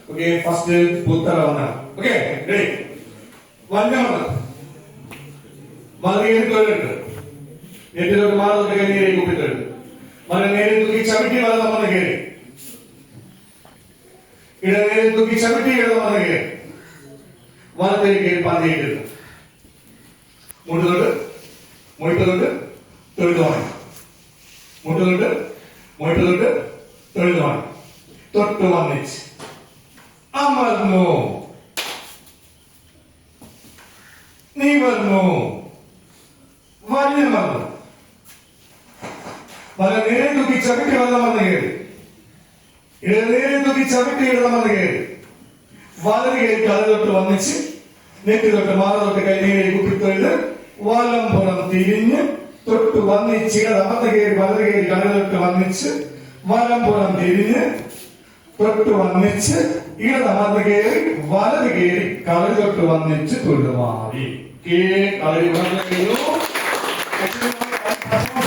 okay first ഉത്തര വന്നാൽ okay ready വന്നാൽ വളരെ തൊഴിലുണ്ട് നെറ്റിലോട്ട് മാറുന്ന കൈനീരെ കുപ്പിട്ടുണ്ട് മല നേരെ തൂക്കി ചവിട്ടി വളർന്ന വന്ന കയറി ഇട നേരെ തൂക്കി ചവിട്ടി ഇടന്ന വന്ന കയറി വലത്തേക്ക് കയറി പന്തയിട്ടിരുന്നു മുട്ടുകൊണ്ട് മൊയ്ത്തുകൊണ്ട് തൊഴുതുമാണ് മുട്ടുകൊണ്ട് മൊയ്ത്തുകൊണ്ട് തൊഴുതുമാണ് തൊട്ട് വന്നിച്ച് അമർന്നു നിവർന്നു വലിയമർന്നു വല നേരെ തൂക്കി ചവിട്ടി വെള്ളം വന്ന് കയറി ഇട നേരെ തൂക്കി ചവിട്ടി ഇടം വന്ന് കയറി വലത് കയറി കലതൊട്ട് വന്നിച്ച് നെറ്റി തൊട്ട് മാറ തൊട്ട് കൈനീരെ കുപ്പിത്തൊഴില് വലം പുറം തിരിഞ്ഞ് തൊട്ട് വന്നിച്ച് അമർന്ന് കയറി വലത് കയറി കലതൊട്ട് വന്നിച്ച് വലം പുറം തിരിഞ്ഞ് തൊട്ട് വന്നിച്ച് ഇടമർന്ന് കയറി വലത് കയറി കളി തൊട്ട് വന്നിച്ച് തൊഴിൽ മാറി കളി